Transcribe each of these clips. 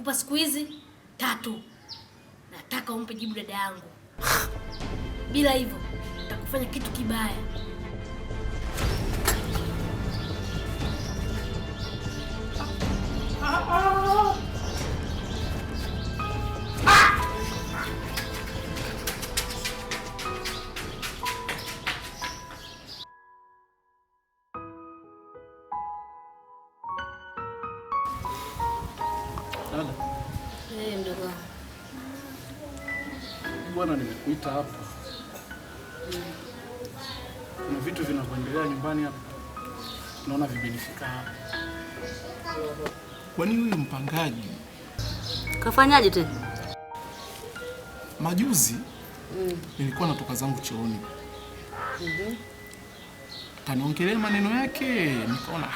nakupa siku hizi 3. Nataka umpe jibu dada yangu. Bila hivyo nitakufanya kitu kibaya. Dada. Mdogo. Bwana, nimekuita hapa. Kuna vitu vinavyoendelea nyumbani hapa. Naona vimenifika hapa. Kwa nini huyu mpangaji kafanyaje tena? Majuzi nilikuwa natoka zangu chooni. Kaniongelea maneno yake, nikaona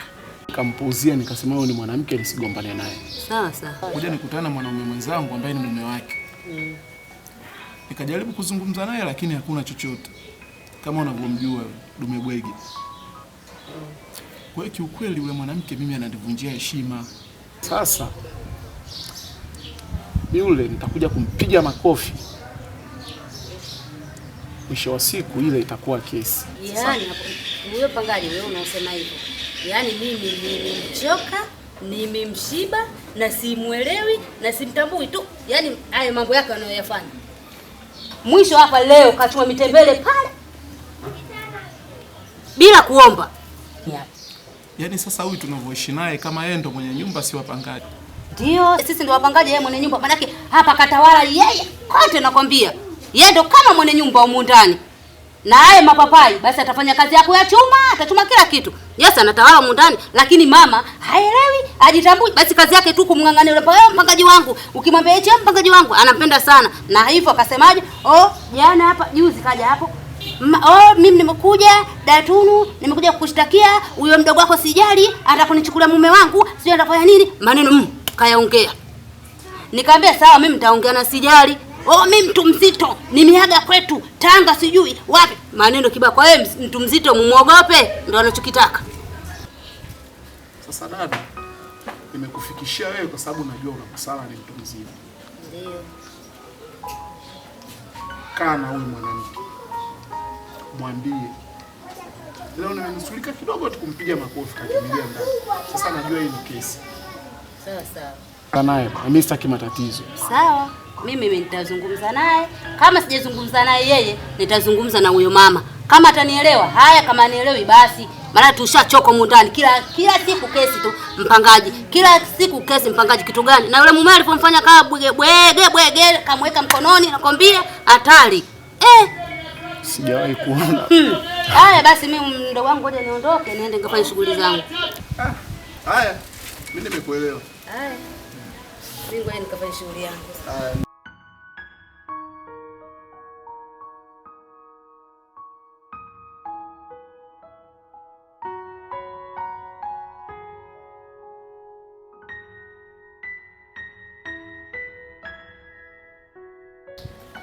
nikampuuzia, nikasema huyu ni mwanamke nisigombane naye. Sawa sawa. Kuja nikutana na mwanaume mwenzangu ambaye ni mume wake. Nikajaribu kuzungumza naye lakini hakuna chochote. Kama unavyomjua dume bwege. Kwa hiyo kiukweli yule mwanamke mimi ananivunjia heshima. Sasa yule nitakuja kumpiga makofi. Mwisho wa siku ile itakuwa kesi. Yaani huyo pangaji wewe unasema hivyo. Yaani mimi nimemchoka, nimemshiba na simuelewi na simtambui tu. Yaani hayo mambo yake anayoyafanya. Mwisho hapa leo kachuma mitembele pale bila kuomba. Yaani sasa huyu tunavyoishi naye kama yeye ndo mwenye nyumba si wapangaji. Ndio, sisi ndio wapangaji, yeye mwenye nyumba. Maana hapa katawala yeye. Kote nakwambia. Yeye ndo kama mwenye nyumba humu ndani. Na haye mapapai basi atafanya kazi yako ya chuma, atachuma kila kitu. Yes, anatawala humu ndani, lakini mama haelewi, ajitambui. Basi kazi yake tu kumng'ang'ania yule mpangaji wangu. Ukimwambia eti mpangaji wangu anampenda sana. Na hivyo akasemaje? Oh, jana hapa juzi kaja hapo. Mimi nimekuja Datunu, nimekuja kukushtakia, huyo mdogo wako sijali, atakunichukulia mume wangu, sijui atafanya nini. Maneno kayaongea. Nikamwambia sawa, mimi nitaongea na sijali. Mimi mtu mzito, nimeaga kwetu Tanga sijui wapi. Maneno kibaya. Kwa hiyo mtu mzito mumuogope, ndio anachokitaka. Sasa dada, nimekufikishia wewe kwa sababu najua unakusala ni mtu mzima. Ndio. Kana huyu mwanamke. Mwambie. Leo nimenusulika kidogo tu kumpiga makofi kakimilia ndani. Sasa najua hii ni kesi. Sawa sawa. Kanaye, mimi sitaki matatizo. Sawa. Mimi nitazungumza naye. Kama sijazungumza naye yeye, nitazungumza na huyo mama. Kama atanielewa, haya, kama anielewi basi. Maana tushachoka mundani. Kila siku kesi tu mpangaji. Kila siku kesi mpangaji, kitu gani? Na yule mume alipomfanya kama bwege kamweka mkononi, nakwambia hatari. Sijawahi kuona. Haya basi, mimi mdogo wangu ngoja niondoke niende nikafanye shughuli zangu. Haya. Mimi nimekuelewa. Haya. Mimi ngoja nikafanye shughuli yangu. Haya.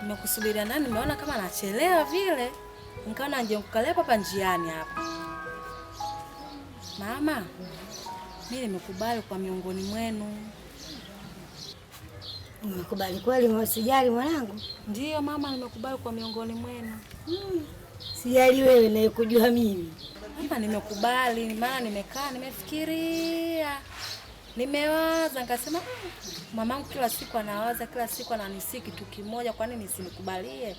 Nimekusubiria ndani, nimeona kama anachelewa vile. Nikaona nje kukalea hapa njiani hapa. Mama, mimi nimekubali kwa miongoni mwenu. Umekubali kweli msijali mwanangu? Ndiyo mama, nimekubali kwa miongoni mwenu. Sijali wewe na kujua mimi. Mama, nimekubali, maana nimekaa nimefikiria. Nimewaza nikasema mamangu kila siku anawaza, kila siku ananisi kitu kimoja, kwa nini nisimkubalie?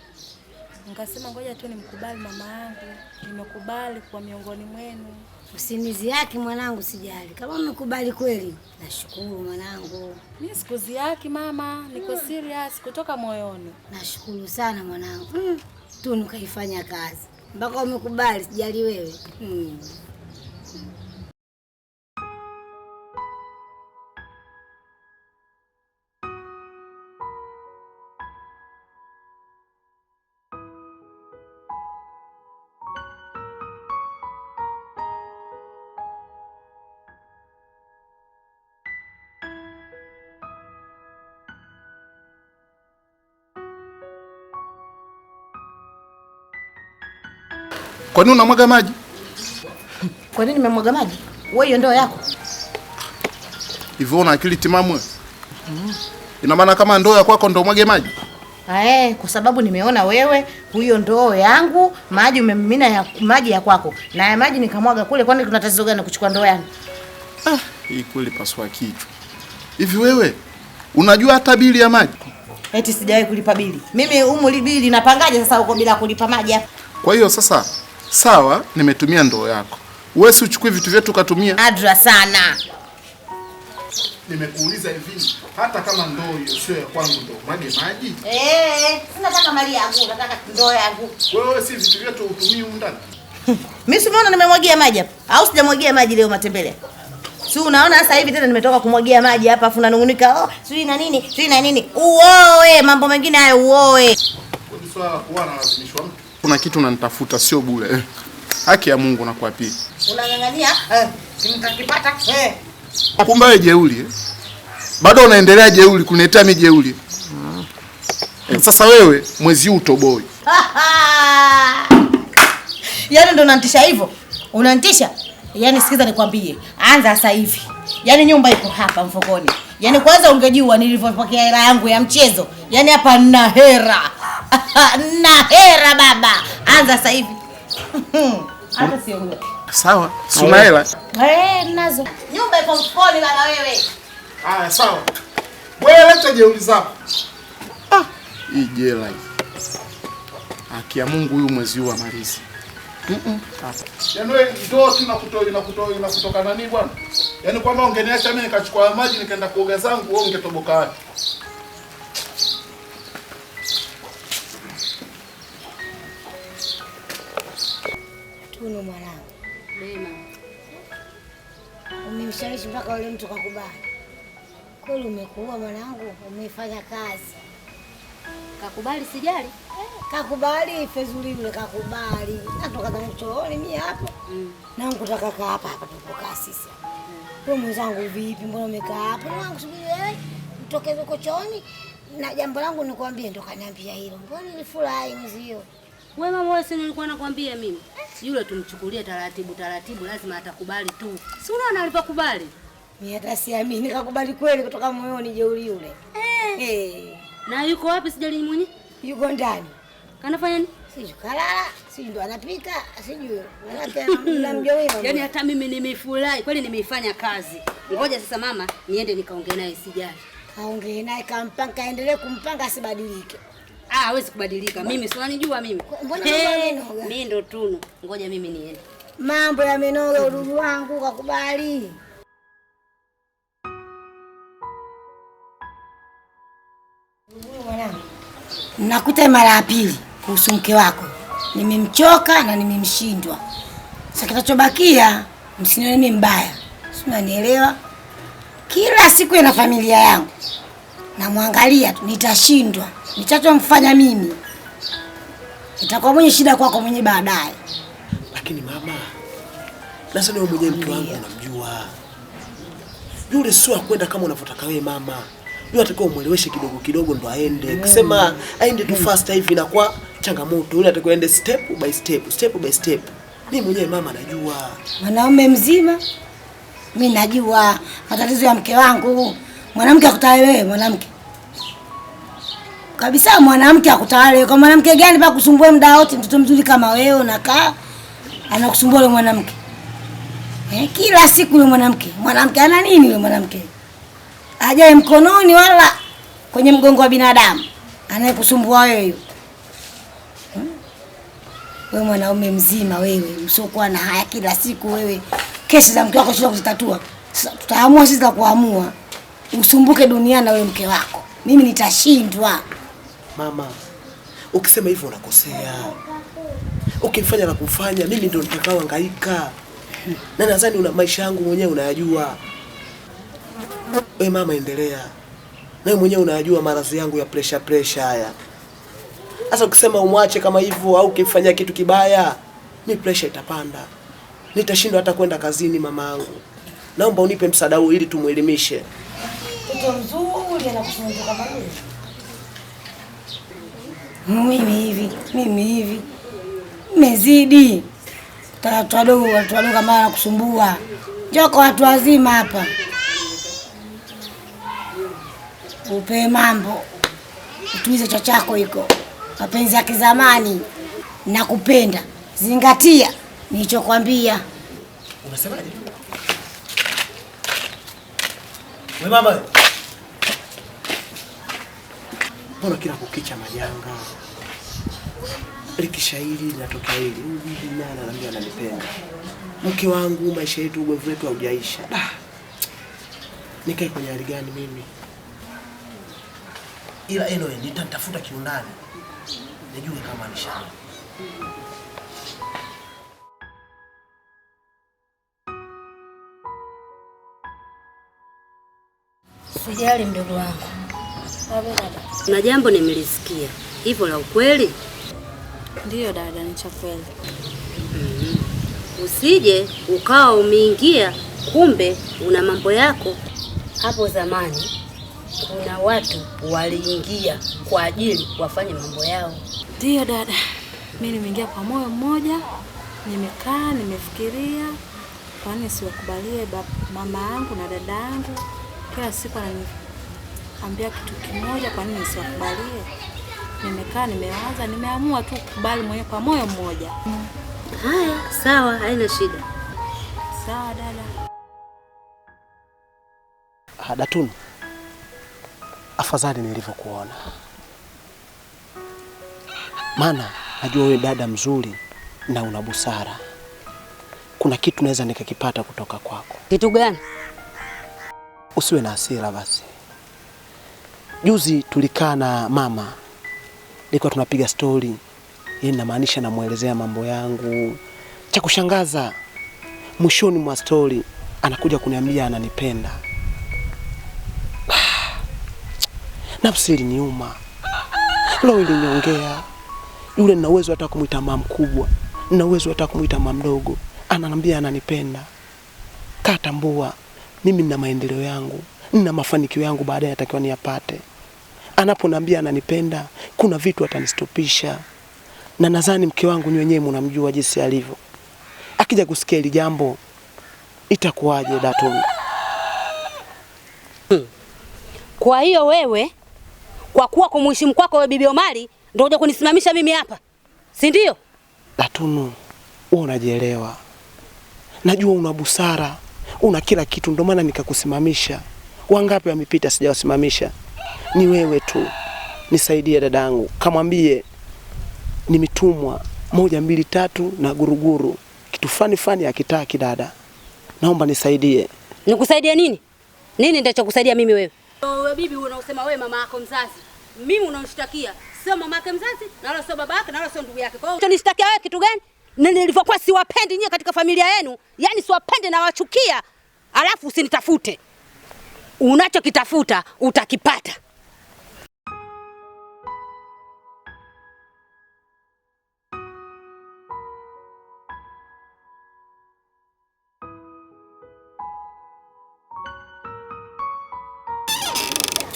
Nikasema ngoja tu nimkubali mama yangu. Nimekubali kwa miongoni mwenu. Usimizi yake mwanangu, sijali. Kama umekubali kweli, nashukuru mwanangu. Mimi sikuzi yake mama, niko serious kutoka moyoni. Nashukuru sana mwanangu. Tu nikaifanya kazi. Mpaka umekubali, sijali wewe. Kwa nini unamwaga maji? Kwa nini nimemwaga maji? Wewe hiyo ndoo yako. Hivyo una akili timamu? Ina maana kama ndoo ya kwako ndo mwage maji? Kwa sababu nimeona wewe huyo ndoo yangu maji umemimina ya maji ya kwako na ya maji nikamwaga kule, kwani kuna tatizo gani kuchukua ndoo yangu? Hii kweli paswa kichwa. Hivi wewe unajua hata bili ya maji? Eti sijawahi kulipa bili. Mimi bili napangaje sasa uko bila kulipa maji hapa? Kwa hiyo sasa sawa, nimetumia ndoo yako. Wewe si uchukue vitu vyetu katumia. Adra sana. Nimekuuliza hivi, hata kama ndoo hiyo sio ya kwangu ndo mwage maji? Sina nataka mali yangu, nataka ndoo yangu. Wewe si vitu vyetu utumii huko ndani? Mimi si unaona nimemwagia maji hapa? Au sijamwagia maji leo matembele? Si unaona sasa hivi tena nimetoka kumwagia maji hapa afu nanungunika, sijui na nini. Uoe, mambo mengine hayo uoe. Kwa swala kuwa na lazimishwa mtu. Kuna kitu unanitafuta sio bure. Haki ya Mungu nakuapia. Unang'ang'ania? Simtakipata. Kumbe wewe jeuri. Bado unaendelea jeuri kuniletea mimi jeuri. Sasa wewe mwezi huu utoboi. Yaani ndo unanitisha hivyo? Unanitisha? Yaani sikiza nikwambie, anza sasa hivi. Yaani nyumba iko hapa mfukoni. Yaani kwanza ungejua nilivyopokea hela yangu ya mchezo. Yaani hapa nina hera. Nina hera baba. Anza sasa hivi. Hata sio. Sawa, si una hela? Nazo. Nyumba iko mfukoni baba wewe. Haya sawa. Wewe leta jeuri zako. Hii jela hii. Haki ya Mungu huyu mwezi huu amalizi. Yaani wewe ndio inakutoka nani bwana? Yaani kwamba ungeniacha mimi nikachukua maji nikaenda kuoga zangu wewe ungetoboka wapi? Tunu mwanangu. Mema. Umemshawishi mpaka yule mtu kakubali. Kweli umekuwa mwanangu, umefanya kazi. Kakubali sijali. Kakubali Fezuli yule kakubali. Natoka za chooni mimi hapo. Na nikutaka kaa hapa tupokaa sisi. Wewe mwenzangu vipi? Mbona umekaa hapo? Na kusubiri wewe utokeze uko chooni na jambo langu nikwambie ndo kaniambia hilo. Mbona nilifurahi mzio? Wewe mama wewe si nilikuwa nakwambia mimi. Yule tumchukulie taratibu lazima atakubali tu. Si unaona alipokubali? Mimi hata siamini kakubali kweli kutoka moyoni jeuri yule. Na yuko wapi sijali mwenyewe? Yuko ndani. Kanafanya nini? Sijui kalala, sijui ndo anapika, sijui. Namjua wewe. Yaani hata mimi nimefurahi, kweli nimeifanya kazi. Ngoja sasa mama niende nikaongee naye sijali. Kaongee naye kampanga kaendelee kumpanga asibadilike. Hawezi kubadilika. Mimi si unanijua mimi. Mbona amenoga? Mimi ndo Tunu. Ngoja mimi niende. Mambo yamenoga udugu wangu kakubali. Mwanangu. Nakuta mara ya pili kuhusu mke wako. Nimemchoka na nimemshindwa. Sasa kitachobakia msinione mimi mbaya. Si unanielewa? Kila siku ina familia yangu. Namwangalia tu nitashindwa. Nitachomfanya mimi. Itakuwa mwenye shida kwako mwenye baadaye. Lakini mama, lazima wewe mwenyewe mke wangu unamjua. Yule sio kwenda kama unavyotaka wewe mama. Yule atakuwa umueleweshe kidogo kidogo ndo aende. Ukisema aende tu fast hivi na kwa changamoto. Yule atakuwa aende step by step. Mimi mwenyewe mama najua. Mwanaume mzima mimi najua matatizo ya mke wangu. Mwanamke akutawale wewe mwanamke. Kabisa mwanamke akutawale. Kwa mwanamke gani pa kusumbua muda wote mtoto mzuri kama wewe unakaa anakusumbua yule mwanamke? Kila siku yule mwanamke ana nini yule mwanamke? Hajaye mkononi wala kwenye mgongo wa binadamu. Anayekusumbua wewe. Wewe mwanaume mzima wewe, usiokuwa na haya kila siku wewe. Kesi za mke wako sio kuzitatua. Tutaamua sisi za kuamua. Usumbuke duniani na wewe mke wako. Mimi nitashindwa. Mama, ukisema hivyo unakosea. Ukifanya na kufanya mimi ndio nitakao hangaika. Na nadhani una maisha yangu mwenyewe unayajua. Wewe mama endelea. Na wewe mwenyewe unayajua maradhi yangu ya pressure haya. Sasa ukisema umwache kama hivyo au ukifanya kitu kibaya, mimi pressure itapanda. Nitashindwa hata kwenda kazini mamangu. Naomba unipe msaada huu ili tumuelimishe. Mtoto mzuri anakusumbua kama wewe. Mimi hivi. Mezidi. Watu wadogo kama anakusumbua. Njoo kwa watu wazima hapa. Upe mambo. Utulize cho chako iko. Mapenzi ya kizamani. Nakupenda. Zingatia nilichokwambia. Unasemaje? Wewe mama. Mbona kila kukicha majanga? Likishairi linatokea hili. Huyu nani ananiambia ananipenda. Mke wangu, maisha yetu, ugomvi wetu haujaisha. Nikae kwenye hali gani mimi? Ila anyway, nitatafuta kiundani. Nijue kama nishani. Sijali mdogo wangu. Na jambo nimelisikia. Hivyo la ukweli? Ndiyo dada, ni cha kweli. Usije ukawa umeingia kumbe una mambo yako. Hapo zamani kuna watu waliingia kwa ajili wafanye mambo yao. Ndiyo dada, mimi nimeingia kwa moyo mmoja, nimekaa nimefikiria, kwani siwakubalie mama yangu na dada yangu kila siku ananiambia kitu kimoja, kwani nisiwakubalie? Nimekaa nimewaza, nimeamua tu kukubali mwenyewe kwa moyo mmoja. Haya, sawa, haina shida. Sawa dada. Datunu, afadhali nilivyokuona. Maana najua wewe dada mzuri na una busara. Kuna kitu naweza nikakipata kutoka kwako. Kitu gani? Usiwe na hasira basi. Juzi tulikaa na mama. Nilikuwa tunapiga story. Yeye inamaanisha namuelezea mambo yangu. Cha kushangaza, mwishoni mwa story anakuja kuniambia ananipenda. Nafsi iliniuma. Roho iliniongea. Yule nina uwezo hata kumuita mama mkubwa, nina uwezo hata kumuita mama mdogo. Ananiambia ananipenda. Katambua mimi nina maendeleo yangu, nina mafanikio yangu baadaye natakiwa niyapate. Anaponiambia ananipenda, kuna vitu atanistopisha. Na nadhani mke wangu ni wenyewe mnamjua jinsi alivyo. Akija kusikia hili jambo itakuwaje Datunu? Kwa hiyo wewe kwa kuwa kumheshimu kwako wewe Bibi Omari ndio unakuja kunisimamisha mimi hapa. Si ndio? Datunu, wewe unajielewa. Najua una busara, una kila kitu, ndio maana nikakusimamisha. Wangapi wamepita sijawasimamisha? Ni wewe tu. Nisaidie dadangu. Kamwambie nimetumwa 1 2 3 na guruguru. Kitu fani hakitaki dada. Naomba nisaidie. Nikusaidie nini? Nini ndicho kusaidia mimi wewe? Wewe bibi unaosema wewe mama yako mzazi. Mimi unanishtakia. Sio mama yake mzazi, na wala sio baba yake, na wala sio ndugu yake. Kwa hiyo unanishtakia wewe kitu gani? Nilivyokuwa siwapendi nyie katika familia yenu, yani siwapendi na wachukia. Alafu usinitafute. Unachokitafuta utakipata.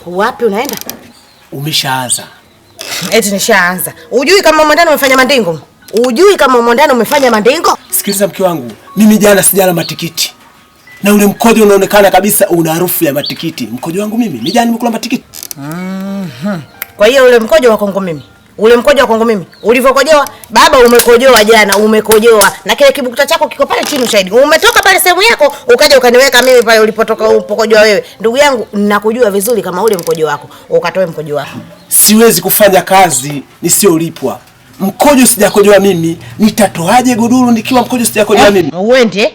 Wapi unaenda? Umeshaanza. Eti nishaanza. Ujui kama mwandani umefanya mandingo? Ujui kama mwandani umefanya mandingo? Sikiliza mke wangu, mimi jana sijala matikiti. Na ule mkojo unaonekana kabisa una harufu ya matikiti. Mkojo wangu mimi, jana nimekula matikiti. Kwa hiyo ule mkojo wa kwangu mimi. Ule mkojo wa kwangu mimi. Ulivyokojoa, baba umekojoa jana, umekojoa. Na kile kibukuta chako kiko pale chini ushahidi. Umetoka pale sehemu yako, ukaja ukaniweka mimi pale ulipotoka upokojoa wewe. Ndugu yangu, ninakujua vizuri kama ule mkojo wako. Ukatoe mkojo wako. Siwezi kufanya kazi nisiolipwa. Mkojo sijakojoa mimi, nitatoaje godoro nikiwa mkojo sijakojoa mimi? Uende